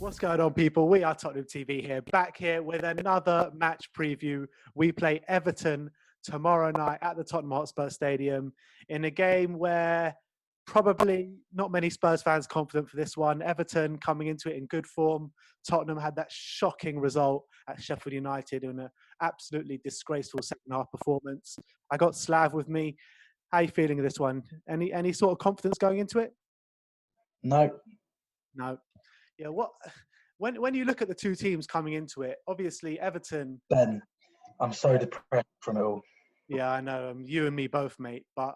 What's going on, people? We are Tottenham TV here, back here with another match preview. We play Everton tomorrow night at the Tottenham Hotspur Stadium in a game where probably not many Spurs fans confident for this one. Everton coming into it in good form. Tottenham had that shocking result at Sheffield United in an absolutely disgraceful second half performance. I got Slav with me. How are you feeling of this one? Any sort of confidence going into it? No. No. Yeah, when you look at the two teams coming into it, obviously Everton. Ben, I'm so depressed from it all. Yeah, I know. You and me both, mate. But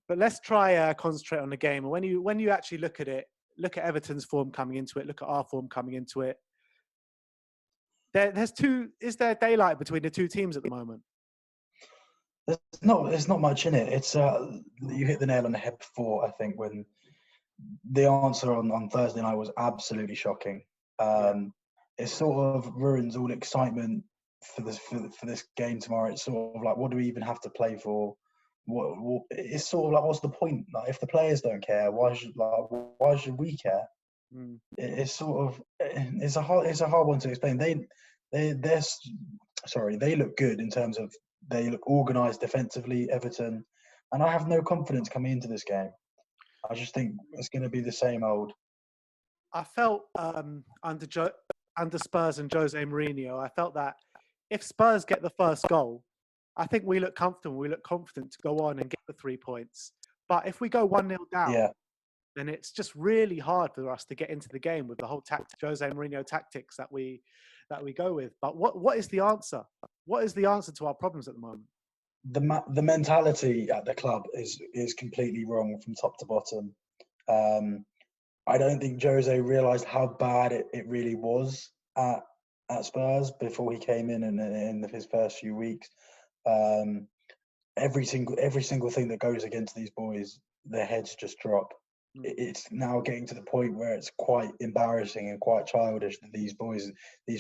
let's try concentrate on the game. And when you actually look at it, look at Everton's form coming into it. Look at our form coming into it. There's two. Is there daylight between the two teams at the moment? There's not much in it. It's you hit the nail on the head before. I think when the answer on Thursday night was absolutely shocking. It sort of ruins all excitement for this game tomorrow. It's sort of like, what do we even have to play for? What it's sort of like, what's the point? Like, if the players don't care, why should we care? It's sort of it's a hard one to explain. They look good in terms of they look organised defensively, Everton, and I have no confidence coming into this game. I just think it's going to be the same old. I felt under Spurs and Jose Mourinho, I felt that if Spurs get the first goal, I think we look comfortable. We look confident to go on and get the 3 points. But if we go 1-0 down, then it's just really hard for us to get into the game with the whole Jose Mourinho tactics that we go with. But what is the answer? What is the answer to our problems at the moment? The mentality at the club is completely wrong from top to bottom. I don't think Jose realised how bad it really was at Spurs before he came in his first few weeks. Every single thing that goes against these boys, their heads just drop. It's now getting to the point where it's quite embarrassing and quite childish that these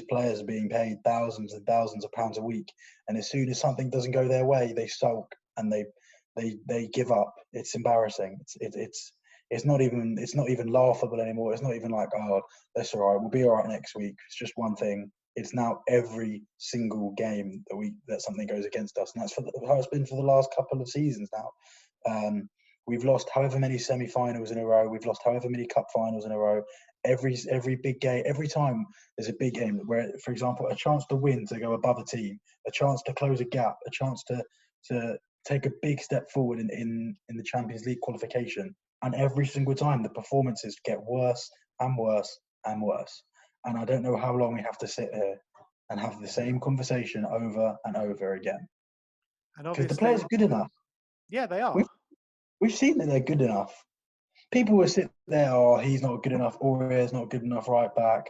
players are being paid thousands and thousands of pounds a week, and as soon as something doesn't go their way, they sulk and they give up. It's embarrassing. It's not even laughable anymore. It's not even like, oh, that's all right, we'll be all right next week. It's just one thing. It's now every single game that something goes against us, and that's how it's been for the last couple of seasons now. We've lost however many semi-finals in a row. We've lost however many cup finals in a row. Every big game, every time there's a big game where, for example, a chance to win, to go above a team, a chance to close a gap, a chance to take a big step forward in the Champions League qualification. And every single time the performances get worse and worse and worse. And I don't know how long we have to sit here and have the same conversation over and over again. Because the players are good enough. Yeah, they are. We've seen that they're good enough. People will sit there, oh, he's not good enough, Aurier's not good enough right back,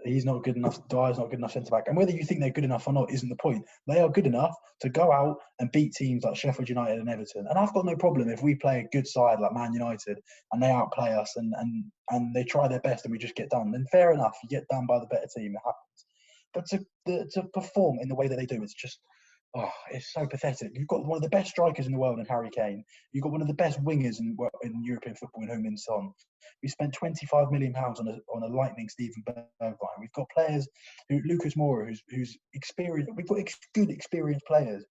he's not good enough, Dyer's not good enough centre back. And whether you think they're good enough or not isn't the point. They are good enough to go out and beat teams like Sheffield United and Everton. And I've got no problem if we play a good side like Man United and they outplay us and they try their best and we just get done. Then fair enough, you get done by the better team, it happens. But to perform in the way that they do, it's just, oh, it's so pathetic. You've got one of the best strikers in the world in Harry Kane. You've got one of the best wingers in European football in Heung-min Son. We spent £25 million on a lightning Steven Bergwijn. We've got players, Lucas Moura, who's experienced. We've got good experienced players.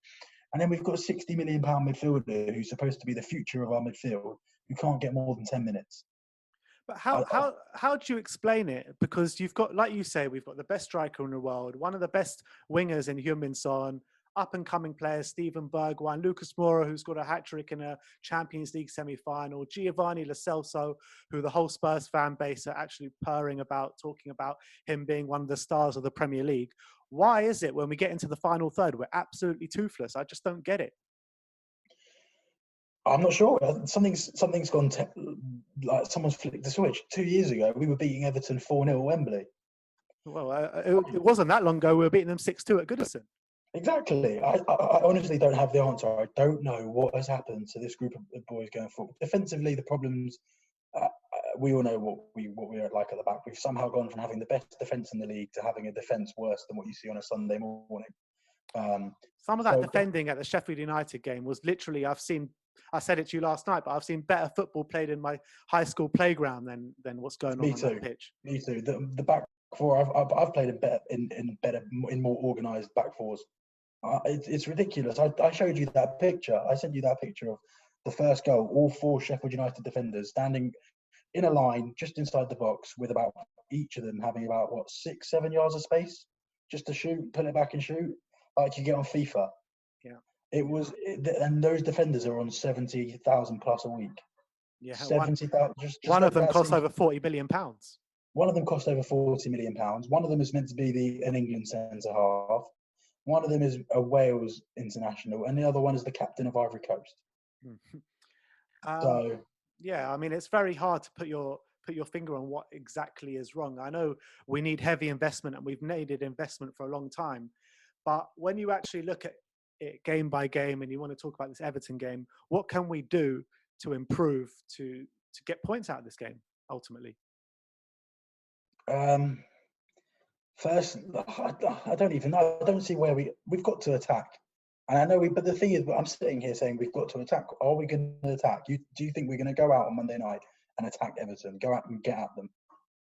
And then we've got a £60 million midfielder who's supposed to be the future of our midfield, who can't get more than 10 minutes. But how do you explain it? Because you've got, like you say, we've got the best striker in the world, one of the best wingers in Heung-min Son, up-and-coming players, Steven Bergwijn, Lucas Moura, who's got a hat-trick in a Champions League semi-final, Giovanni Lo Celso, who the whole Spurs fan base are actually purring about, talking about him being one of the stars of the Premier League. Why is it when we get into the final third, we're absolutely toothless? I just don't get it. I'm not sure. Something's gone, like someone's flicked the switch. 2 years ago, we were beating Everton 4-0 at Wembley. Well, it wasn't that long ago we were beating them 6-2 at Goodison. Exactly. I honestly don't have the answer. I don't know what has happened to this group of boys going forward. Defensively, the problems, we all know what we're like at the back. We've somehow gone from having the best defence in the league to having a defence worse than what you see on a Sunday morning. Some of that defending at the Sheffield United game was literally, I said it to you last night, but I've seen better football played in my high school playground than what's going on that pitch. Me too. The back before. I've played in more organised back fours. It's ridiculous. I showed you that picture. I sent you that picture of the first goal. All 4 Sheffield United defenders standing in a line just inside the box, with about each of them having about 6-7 yards of space just to shoot, pull it back and shoot, like you get on FIFA. Yeah. It was, and those defenders are on 70,000 plus a week. Yeah, 70,000. One of them cost over £40 million. One of them cost over £40 million. One of them is meant to be an England centre half. One of them is a Wales international, and the other one is the captain of Ivory Coast. So yeah, I mean, it's very hard to put your finger on what exactly is wrong. I know we need heavy investment, and we've needed investment for a long time. But when you actually look at it game by game, and you want to talk about this Everton game, what can we do to improve to get points out of this game ultimately? First, I don't even know. I don't see where we've got to attack. And I know but the thing is, I'm sitting here saying we've got to attack. Are we going to attack? Do you think we're going to go out on Monday night and attack Everton, go out and get at them?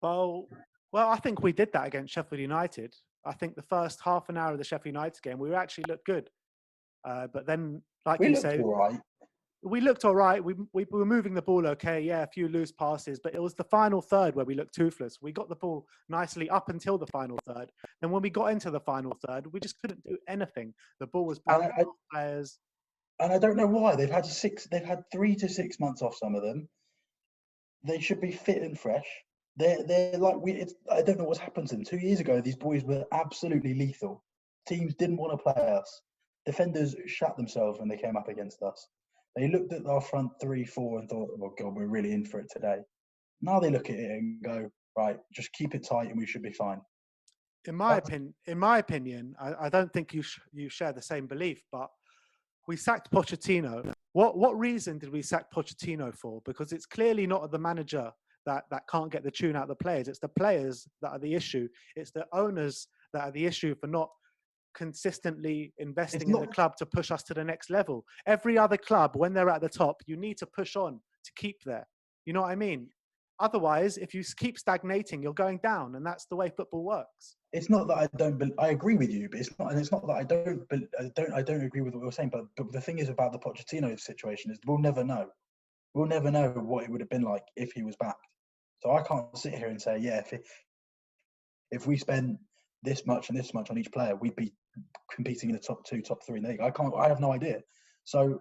Well, I think we did that against Sheffield United. I think the first half an hour of the Sheffield United game, we actually looked good. But then, like you say, we looked all right. We were moving the ball okay. Yeah, a few loose passes, but it was the final third where we looked toothless. We got the ball nicely up until the final third. Then when we got into the final third, we just couldn't do anything. The ball was bouncing off players. And I don't know why. They've had 3 to 6 months off, some of them. They should be fit and fresh. They're like, I don't know what's happened to them. 2 years ago, these boys were absolutely lethal. Teams didn't want to play us. Defenders shut themselves when they came up against us. They looked at our front 3-4 and thought, oh God, we're really in for it today. Now they look at it and go, right, just keep it tight and we should be fine. In my opinion, I don't think you share the same belief, but we sacked Pochettino. What reason did we sack Pochettino for? Because it's clearly not the manager that can't get the tune out of the players. It's the players that are the issue. It's the owners that are the issue for not consistently investing in the club to push us to the next level. Every other club, when they're at the top, you need to push on to keep there. You know what I mean? Otherwise, if you keep stagnating, you're going down, and that's the way football works. It's not that I don't. I agree with you, but it's not. And it's not that I don't agree with what you're saying. But the thing is about the Pochettino situation is we'll never know. We'll never know what it would have been like if he was back. So I can't sit here and say, yeah, if we spent this much and this much on each player, we'd be competing in the top 2, top 3 in the league. I have no idea. So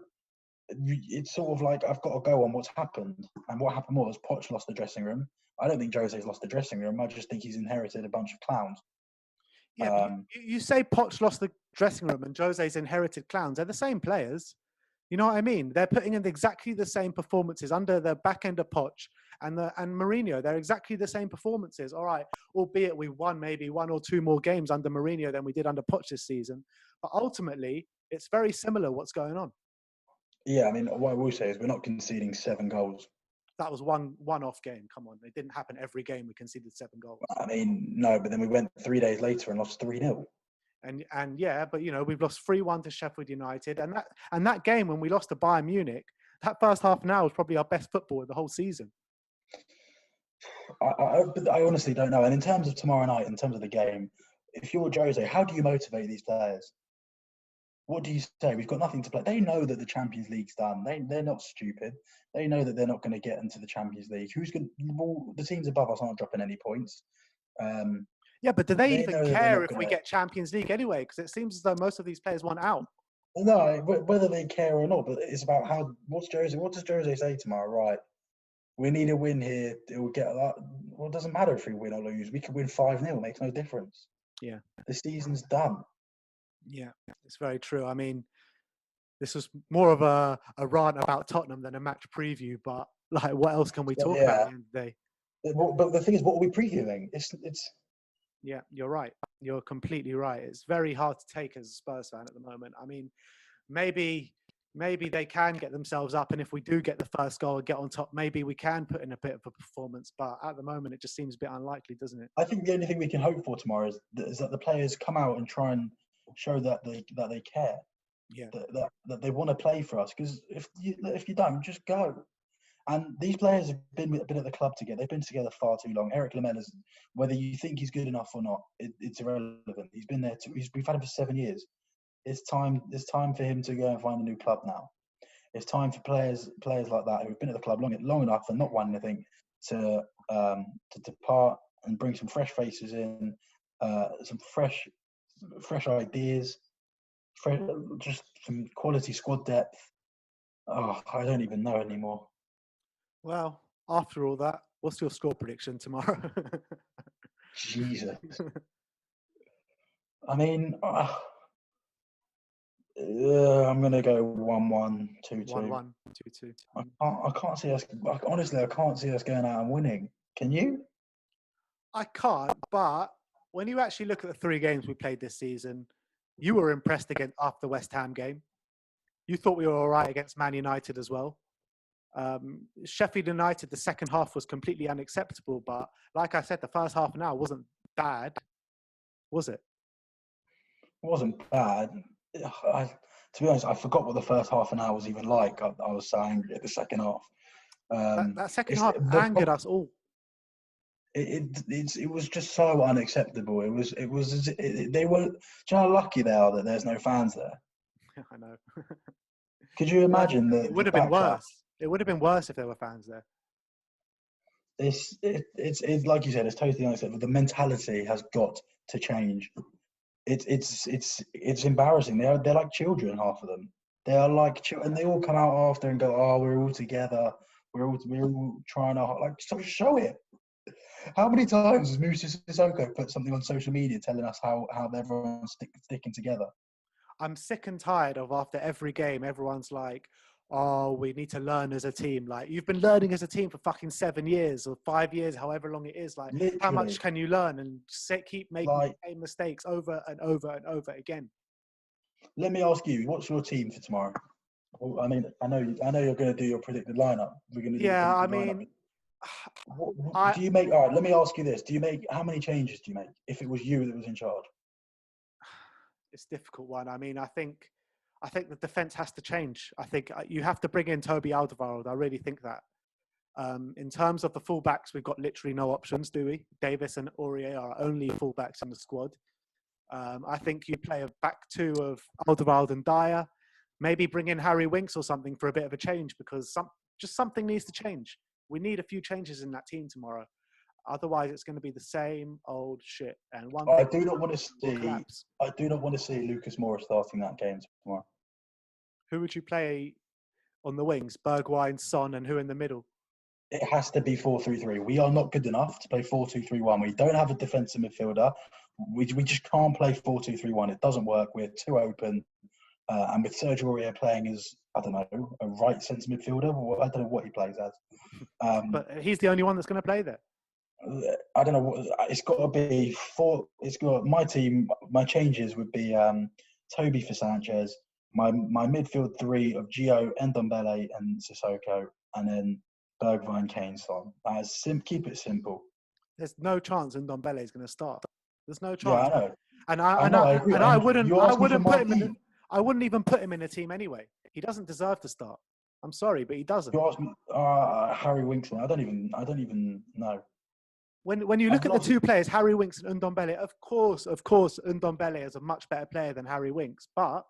it's sort of like I've got to go on what's happened. And what happened was Poch lost the dressing room. I don't think Jose's lost the dressing room. I just think he's inherited a bunch of clowns. Yeah, you say Poch lost the dressing room and Jose's inherited clowns. They're the same players. You know what I mean? They're putting in exactly the same performances under the back end of Poch and Mourinho. They're exactly the same performances. All right, albeit we won maybe 1 or 2 more games under Mourinho than we did under Poch this season. But ultimately, it's very similar what's going on. Yeah, I mean, what I will say is we're not conceding 7 goals. That was one-off game. Come on, it didn't happen every game. We conceded 7 goals. I mean, no, but then we went 3 days later and lost 3-0. And yeah, but we've lost 3-1 to Sheffield United, and that game when we lost to Bayern Munich, that first half an hour was probably our best football of the whole season. I honestly don't know. And in terms of tomorrow night, in terms of the game, if you're Jose, how do you motivate these players? What do you say? We've got nothing to play. They know that the Champions League's done. They're not stupid. They know that they're not going to get into the Champions League. The teams above us aren't dropping any points. Yeah, but do they even care if we get Champions League anyway? Because it seems as though most of these players want out. No, whether they care or not, but it's about what does Jose say tomorrow? Right, we need a win here. It will get that. Well, it doesn't matter if we win or lose. We could win 5-0. It makes no difference. Yeah. The season's done. Yeah, it's very true. I mean, this was more of a rant about Tottenham than a match preview, but like, what else can we talk about at the end of the day? But the thing is, what are we previewing? It's. Yeah, you're right. You're completely right. It's very hard to take as a Spurs fan at the moment. I mean, maybe they can get themselves up, and if we do get the first goal and get on top, maybe we can put in a bit of a performance. But at the moment, it just seems a bit unlikely, doesn't it? I think the only thing we can hope for tomorrow is that the players come out and try and show that they care. Yeah. That they want to play for us. Because if you don't, just go. And these players have been at the club together. They've been together far too long. Eric Lamella's, whether you think he's good enough or not, it's irrelevant. He's been there. We've had him for 7 years. It's time. It's time for him to go and find a new club now. It's time for players like that who've been at the club long enough and not won anything to depart and bring some fresh faces in, some fresh ideas, just some quality squad depth. Oh, I don't even know anymore. Well, after all that, what's your score prediction tomorrow? Jesus. I mean, I'm going to go 1-1, 2-2. 1-1, 2-2. I can't see us. Honestly, I can't see us going out and winning. Can you? I can't, but when you actually look at the 3 games we played this season, you were impressed after the West Ham game. You thought we were all right against Man United as well. Sheffield United, the second half was completely unacceptable, but like I said, the first half an hour wasn't bad, was it? It wasn't bad. To be honest, I forgot what the first half an hour was even like. I was so angry at the second half. That second half angered us all. It was just so unacceptable. They were. Do you know how lucky they are that there's no fans there? I know. Could you imagine that? It would have been worse. It would have been worse if there were fans there. It's like you said. It's totally unacceptable. The mentality has got to change. It's embarrassing. They're like children. Half of them. They are like children, and they all come out after and go, "Oh, we're all together. We're all trying to show it." How many times has Musa Sissoko put something on social media telling us how everyone's sticking together? I'm sick and tired of after every game, everyone's like, "Oh, we need to learn as a team." Like, you've been learning as a team for fucking 7 years or 5 years, however long it is. Like, Literally. How much can you learn and keep making the same mistakes over and over and over again? Let me ask you, what's your team for tomorrow? Well, I mean, I know you're going to do your predicted lineup. We're going to do Yeah, I lineup. mean, What do you make? All right, let me ask you this: how many changes do you make if it was you that was in charge? it's a difficult one. I mean, I think the defense has to change. I think you have to bring in Toby Alderweireld. I really think that. In terms of the fullbacks, we've got literally no options, do we? Davis and Aurier are our only fullbacks in the squad. I think you play a back 2 of Alderweireld and Dyer. Maybe bring in Harry Winks or something for a bit of a change, because something needs to change. We need a few changes in that team tomorrow. Otherwise, it's going to be the same old shit. And I do not want to see Lucas Moura starting that game tomorrow. Who would you play on the wings? Bergwijn, Son, and who in the middle? It has to be 4-3-3. We are not good enough to play 4-2-3-1. We don't have a defensive midfielder. We just can't play 4-2-3-1. It doesn't work. We're too open. And with Sergio Aurier playing as, I don't know, a right centre midfielder, I don't know what he plays as. But he's the only one that's going to play there. I don't know. It's got to be 4. It's got my team. My changes would be Toby for Sanchez. My midfield 3 of Gio, Ndombele, and Sissoko, and then Bergwijn, Kane, Son. Keep it simple. There's no chance Ndombele is going to start. There's no chance. Yeah, I know. And I wouldn't put him. I wouldn't even put him in a team anyway. He doesn't deserve to start. I'm sorry, but he doesn't. You asked me, Harry Winks. I don't even know. When you look at the 2 players, Harry Winks and Ndombele, of course, Ndombele is a much better player than Harry Winks. But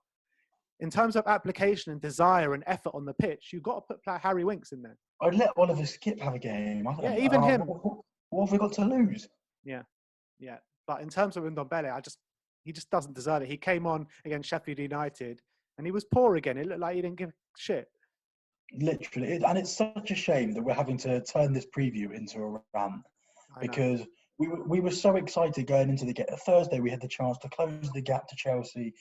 in terms of application and desire and effort on the pitch, you've got to put Harry Winks in there. I'd let Oliver Skip have a game. Yeah, even him. What have we got to lose? Yeah. But in terms of Ndombele, he just doesn't deserve it. He came on against Sheffield United and he was poor again. It looked like he didn't give a shit. Literally. And it's such a shame that we're having to turn this preview into a rant. Because we were so excited going into the game. Thursday, we had the chance to close the gap to Chelsea,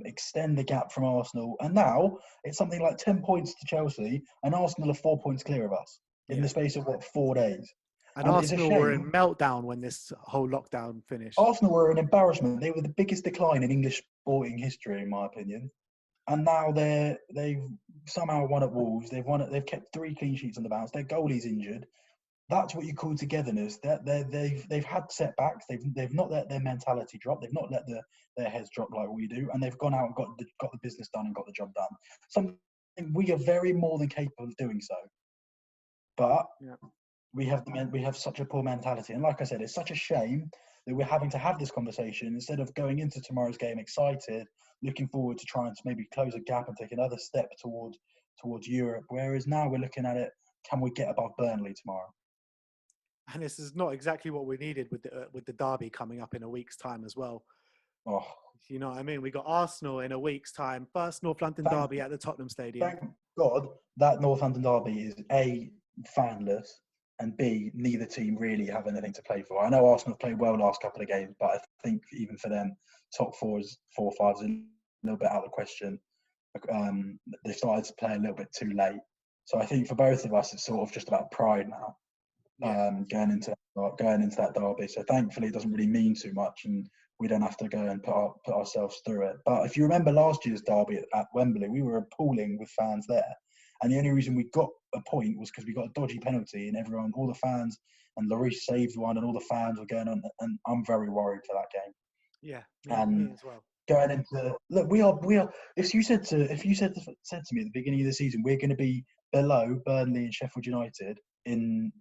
extend the gap from Arsenal. And now it's something like 10 points to Chelsea, and Arsenal are 4 points clear of us in the space of, 4 days. And Arsenal were in meltdown when this whole lockdown finished. Arsenal were an embarrassment. They were the biggest decline in English sporting history, in my opinion. And now they've somehow won at Wolves. They've kept 3 clean sheets on the bounce. Their goalie's injured. That's what you call togetherness. They've had setbacks. They've not let their mentality drop. They've not let their heads drop like we do, and they've gone out and got the business done and got the job done. Something we are very more than capable of doing so. But Yeah. we have such a poor mentality, and like I said, it's such a shame that we're having to have this conversation instead of going into tomorrow's game excited, looking forward to trying to maybe close a gap and take another step towards Europe. Whereas now we're looking at it, can we get above Burnley tomorrow? And this is not exactly what we needed with the derby coming up in a week's time as well. Oh, You know what I mean? We got Arsenal in a week's time. First North London thank, derby at the Tottenham Stadium. thank God that Northampton derby is A, fanless, and B, neither team really have anything to play for. I know Arsenal have played well last couple of games, but I think even for them, top four or five is a little bit out of the question. They started to play a little bit too late. So I think for both of us, it's sort of just about pride now, going into that derby. So thankfully, it doesn't really mean too much, and we don't have to go and put ourselves through it. But if you remember last year's derby at Wembley, we were appalling with fans there. And the only reason we got a point was because we got a dodgy penalty, and all the fans, and Lloris saved one, and all the fans were going on. And I'm very worried for that game. Yeah, me as well. Going into look, we are. If you said to me at the beginning of the season, we're going to be below Burnley and Sheffield United in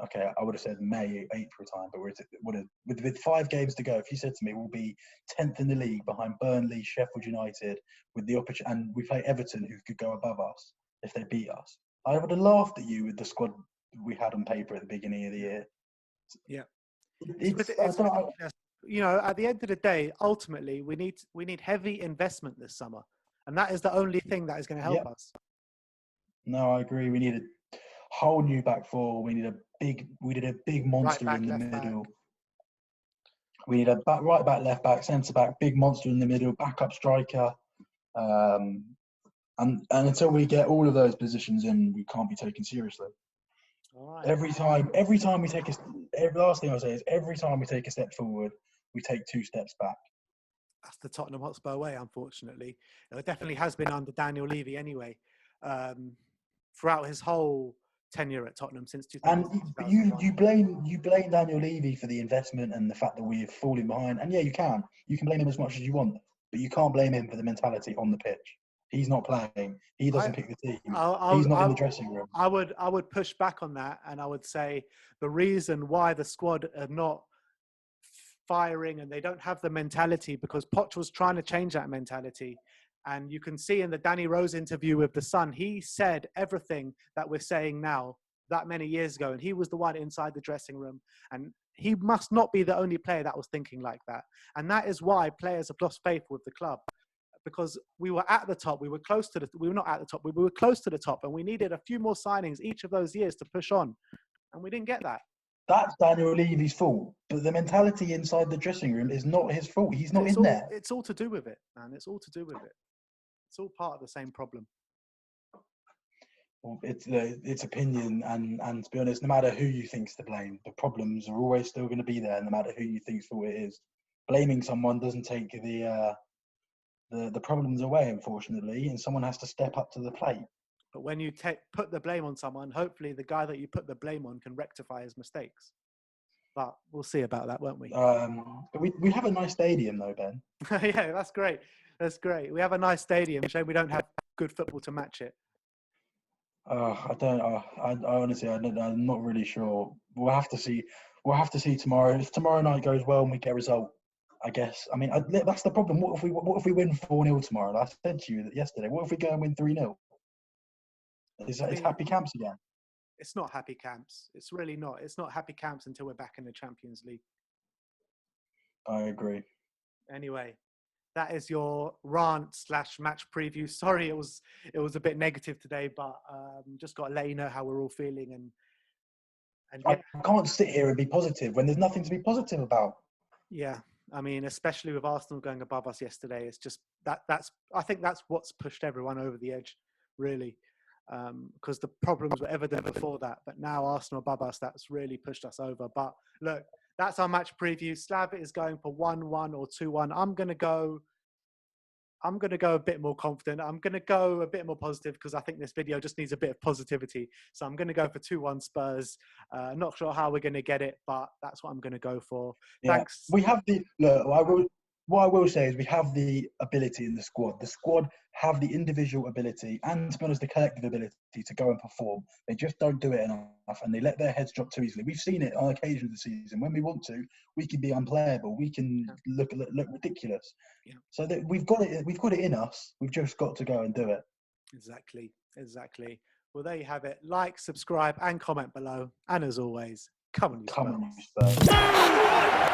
okay, I would have said May, April time, but with 5 games to go. If you said to me we'll be 10th in the league behind Burnley, Sheffield United, with the opportunity, and we play Everton, who could go above us if they beat us, I would have laughed at you with the squad we had on paper at the beginning of the year. Yeah, It's ridiculous. You know, at the end of the day, ultimately, we need heavy investment this summer, and that is the only thing that is going to help us. No, I agree. We need a whole new back four. We need a big monster Right back, in the left middle. back. We need a right back, left back, centre back, big monster in the middle, backup striker. And until we get all of those positions in, we can't be taken seriously. All right. Every time we take last thing I'll say is every time we take a step forward, we take 2 steps back. That's the Tottenham Hotspur way, unfortunately. It definitely has been under Daniel Levy anyway, throughout his whole tenure at Tottenham since 2000. And you blame Daniel Levy for the investment and the fact that we've fallen behind. And yeah, you can blame him as much as you want, but you can't blame him for the mentality on the pitch. He's not playing. He doesn't pick the team. He's not in the dressing room. I would push back on that, and I would say the reason why the squad are not firing and they don't have the mentality, because Poch was trying to change that mentality. And you can see in the Danny Rose interview with The Sun, he said everything that we're saying now that many years ago. And he was the one inside the dressing room. And he must not be the only player that was thinking like that. And that is why players have lost faith with the club. Because we were at the top, we were not at the top, we were close to the top, and we needed a few more signings each of those years to push on. And we didn't get that. That's Daniel Levy's fault. But the mentality inside the dressing room is not his fault. He's not in there. It's all to do with it, man. It's all to do with it. It's all part of the same problem. Well, it's opinion, and to be honest, no matter who you think's to blame, the problems are always still going to be there, no matter who you think's fault it is. Blaming someone doesn't take the problems away, unfortunately, and someone has to step up to the plate. But when you put the blame on someone, hopefully the guy that you put the blame on can rectify his mistakes. But we'll see about that, won't we? But we have a nice stadium, though, Ben. Yeah, that's great. That's great. We have a nice stadium. Shame we don't have good football to match it. I don't. I honestly, I'm not really sure. We'll have to see. We'll have to see tomorrow. If tomorrow night goes well and we get a result, I guess. I mean, that's the problem. What if we win 4-0 tomorrow? Like I said to you yesterday. What if we go and win 3-0? It's happy camps again. It's not happy camps. It's really not. It's not happy camps until we're back in the Champions League. I agree. Anyway, that is your rant/match preview. Sorry, it was a bit negative today, but just got to let you know how we're all feeling. And yeah. I can't sit here and be positive when there's nothing to be positive about. Yeah, I mean, especially with Arsenal going above us yesterday, it's just I think that's what's pushed everyone over the edge, really. Because the problems were evident before that, but now Arsenal above us, that's really pushed us over. But look, that's our match preview. Slav is going for 1-1 or 2-1. I'm going to go a bit more confident. I'm going to go a bit more positive because I think this video just needs a bit of positivity. So I'm going to go for 2-1 Spurs. Not sure how we're going to get it, but that's what I'm going to go for. Yeah. Thanks. We have the look. what I will say is we have the ability in the squad. The squad have the individual ability and, to be honest, the collective ability to go and perform. They just don't do it enough, and they let their heads drop too easily. We've seen it on occasion this season. When we want to, we can be unplayable. We can look ridiculous. Yeah. So that we've got it in us. We've just got to go and do it. Exactly. Well, there you have it. Like, subscribe, and comment below. And as always, come on, you Come Spurs. on, you Spurs.